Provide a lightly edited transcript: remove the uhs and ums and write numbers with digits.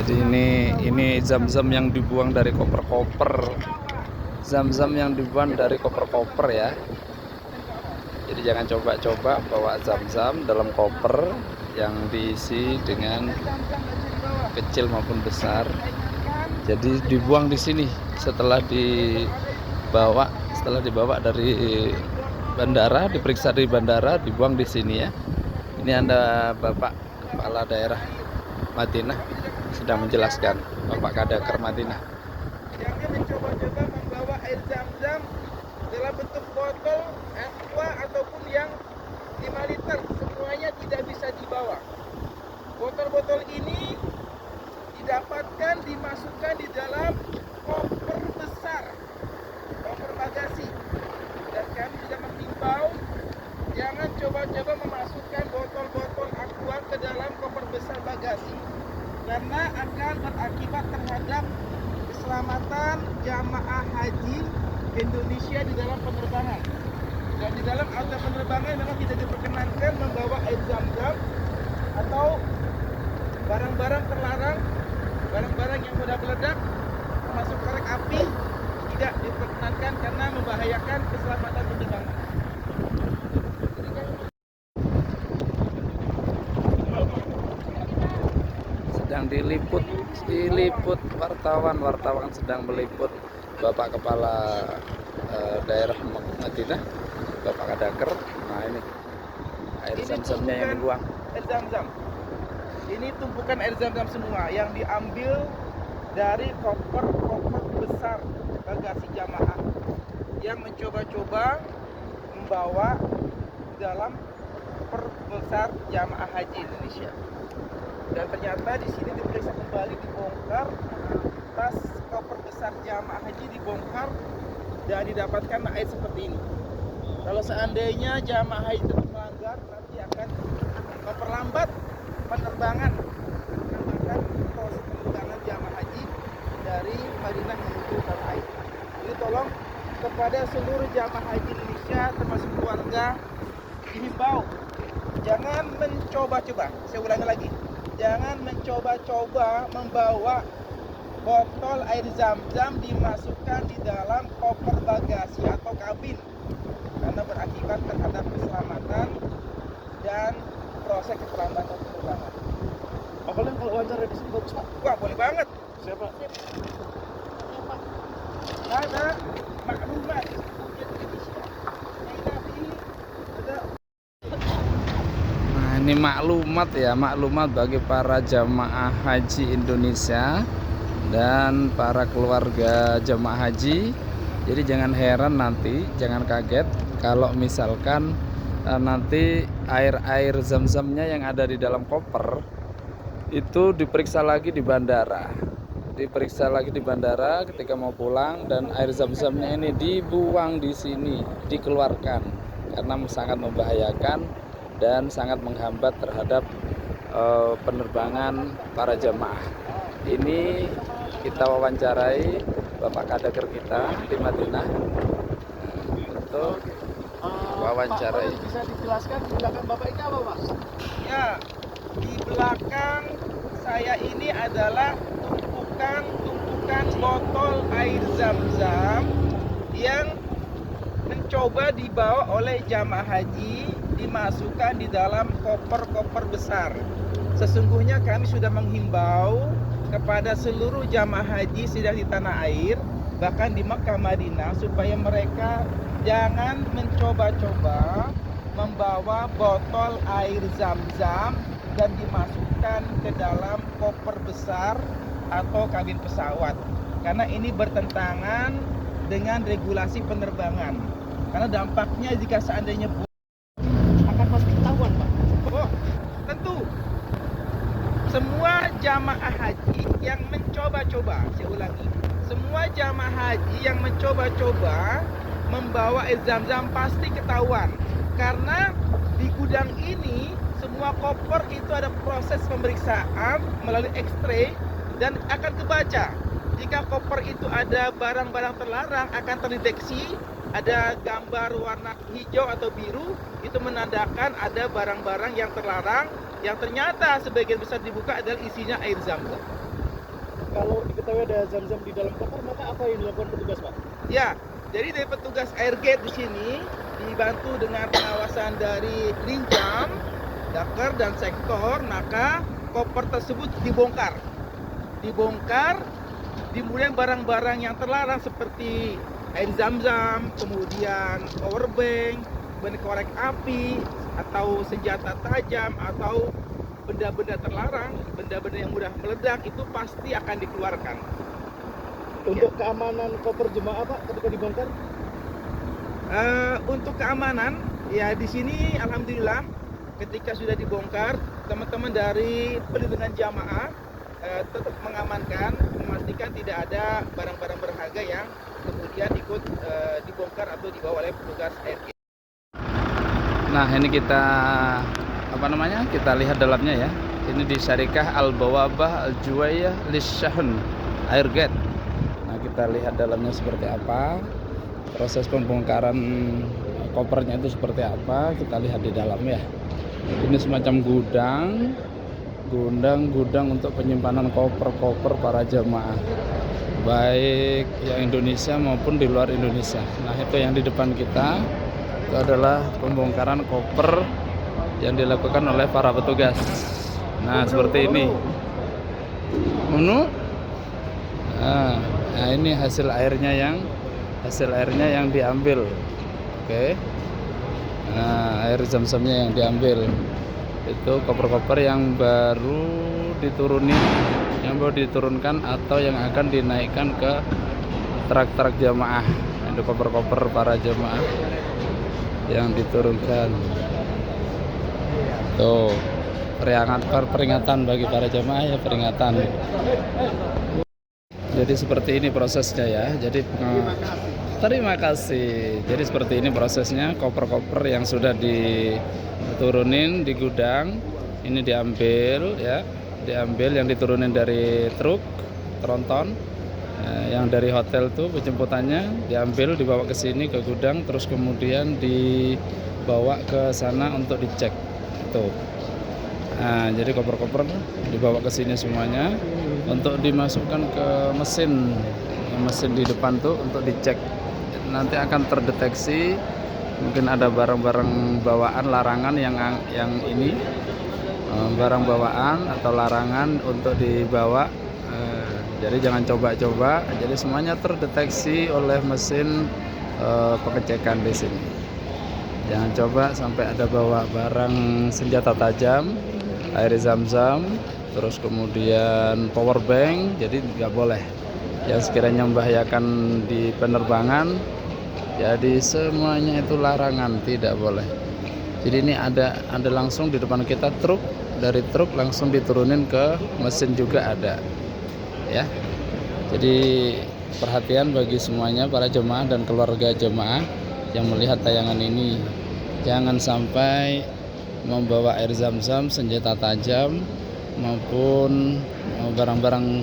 Jadi ini zam-zam yang dibuang dari koper-koper. Zam-zam yang dibuang dari koper-koper ya. Jadi jangan coba-coba bawa zam-zam dalam koper yang diisi dengan kecil maupun besar. Jadi dibuang di sini setelah dibawa dari bandara, diperiksa di bandara, dibuang di sini ya. Ini ada Bapak Kepala Daerah Madinah sedang menjelaskan, Bapak Kadaker Madinah. Jangan mencoba-coba membawa air zam-zam dalam bentuk botol, aqua ataupun yang 5 liter, semuanya tidak bisa dibawa. Botol-botol ini didapatkan dimasukkan di dalam koper besar, koper bagasi. Dan kami sudah menghimbau jangan coba-coba memasukkan botol-botol aqua ke dalam koper besar bagasi, karena akan berakibat terhadap keselamatan jamaah haji Indonesia di dalam penerbangan. Dan di dalam alat penerbangan memang tidak diperkenankan membawa air zam-zam atau barang-barang terlarang, barang-barang yang mudah meledak, termasuk korek api, tidak diperkenankan karena membahayakan keselamatan penerbangan. Sedang diliput wartawan sedang meliput Bapak Kepala Daerah Madinah, Bapak Kadaker. Nah ini air zam-zamnya yang dibuang. Air zam-zam. Ini tumpukan air zam-zam semua yang diambil dari koper-koper besar bagasi jamaah yang mencoba-coba membawa dalam koper besar jamaah haji Indonesia. Dan ternyata di sini diperiksa kembali, dibongkar, tas koper besar jamaah haji dibongkar dan didapatkan air seperti ini. Kalau seandainya jamaah haji tetap melanggar, nanti akan memperlambat penerbangan, proses penerbangan jamaah haji dari Madinah menuju tanah air. Jadi tolong kepada seluruh jamaah haji Indonesia termasuk keluarga dihimbau jangan mencoba-coba. Saya ulangi lagi, jangan mencoba-coba membawa botol air zam-zam dimasukkan di dalam koper bagasi atau kabin, karena berakibat terhadap keselamatan dan proses keterlambatan penerbangan. Apalagi kalau wawancara di sini bagus Pak. Wah, boleh banget. Siapa? Ada maklumat Indonesia. Nah ini maklumat bagi para jamaah haji Indonesia dan para keluarga jamaah haji. Jadi jangan heran nanti, jangan kaget kalau misalkan nanti air zam-zamnya yang ada di dalam koper itu diperiksa lagi di bandara. Ketika mau pulang, dan air zam-zamnya ini dibuang di sini, dikeluarkan karena sangat membahayakan dan sangat menghambat terhadap penerbangan para jamaah. Ini kita wawancarai Bapak Kadaker kita di Madinah untuk wawancarai. Pak, bisa dijelaskan di belakang Bapak ini apa Mas? Ya, di belakang saya ini adalah tumpukan botol air zam-zam yang mencoba dibawa oleh jamaah haji, dimasukkan di dalam koper-koper besar. Sesungguhnya kami sudah menghimbau kepada seluruh jamaah haji sedang di tanah air, bahkan di Makkah Madinah, supaya mereka jangan mencoba-coba membawa botol air zam-zam dan dimasukkan ke dalam koper besar atau kabin pesawat, karena ini bertentangan dengan regulasi penerbangan. Karena dampaknya jika seandainya Akan pasti ketahuan Pak. oh, tentu semua jamaah haji yang mencoba-coba, saya ulangi, semua jamaah haji yang mencoba-coba membawa air zam-zam pasti ketahuan, karena di gudang ini semua koper itu ada proses pemeriksaan melalui X-ray dan akan kebaca. Jika koper itu ada barang-barang terlarang, akan terdeteksi ada gambar warna hijau atau biru, itu menandakan ada barang-barang yang terlarang, yang ternyata sebagian besar dibuka adalah isinya air zam-zam. Kalau diketahui ada zam-zam di dalam koper, maka apa yang dilakukan petugas, Pak? Ya, jadi dari petugas air gate di sini dibantu dengan pengawasan dari Linjam, Dakar dan sektor, maka koper tersebut dibongkar. Kemudian barang-barang yang terlarang seperti air zam-zam, kemudian power bank, benda korek api, atau senjata tajam, atau benda-benda terlarang, benda-benda yang mudah meledak itu pasti akan dikeluarkan. Untuk keamanan koper jemaah, Pak, ketika dibongkar? Untuk keamanan, ya di sini alhamdulillah ketika sudah dibongkar, teman-teman dari perlindungan jamaah tetap mengamankan, memastikan tidak ada barang-barang berharga yang kemudian ikut dibongkar atau dibawa oleh petugas ARG. Nah, ini kita kita lihat dalamnya ya. Ini di Syarikah Al-Bawabah Al-Juwaiyah Lisyahn Airgate. Nah, kita lihat dalamnya seperti apa. Proses pembongkaran kopernya itu seperti apa, kita lihat di dalam ya. Ini semacam gudang untuk penyimpanan koper-koper para jamaah, baik yang Indonesia maupun di luar Indonesia. Nah, itu yang di depan kita itu adalah pembongkaran koper yang dilakukan oleh para petugas. Nah, seperti ini. Nah, ini hasil airnya yang diambil. Oke. Nah, air zam-zamnya yang diambil. Itu koper-koper yang baru diturunkan atau yang akan dinaikkan ke truk-truk jamaah. Itu koper-koper para jamaah yang diturunkan. Tuh, peringatan bagi para jamaah ya, peringatan. Jadi seperti ini prosesnya ya. Jadi terima kasih. Jadi seperti ini prosesnya, koper-koper yang sudah diturunin di gudang ini diambil ya, yang diturunin dari truk tronton, yang dari hotel tuh penjemputannya diambil, dibawa ke sini ke gudang, terus kemudian dibawa ke sana untuk dicek tuh. Nah, jadi koper-koper dibawa ke sini semuanya untuk dimasukkan ke mesin di depan tuh untuk dicek. Nanti akan terdeteksi mungkin ada barang-barang bawaan larangan yang ini barang bawaan atau larangan untuk dibawa. Jadi jangan coba-coba. Jadi semuanya terdeteksi oleh mesin pengecekan di sini. Jangan coba sampai ada bawa barang senjata tajam, air zam-zam, terus kemudian power bank, jadi nggak boleh. Yang sekiranya membahayakan di penerbangan, jadi semuanya itu larangan, tidak boleh. Jadi ini ada langsung di depan kita truk, dari truk langsung diturunin ke mesin juga ada, ya. Jadi perhatian bagi semuanya para jemaah dan keluarga jemaah yang melihat tayangan ini, jangan sampai membawa air zam-zam, senjata tajam maupun barang-barang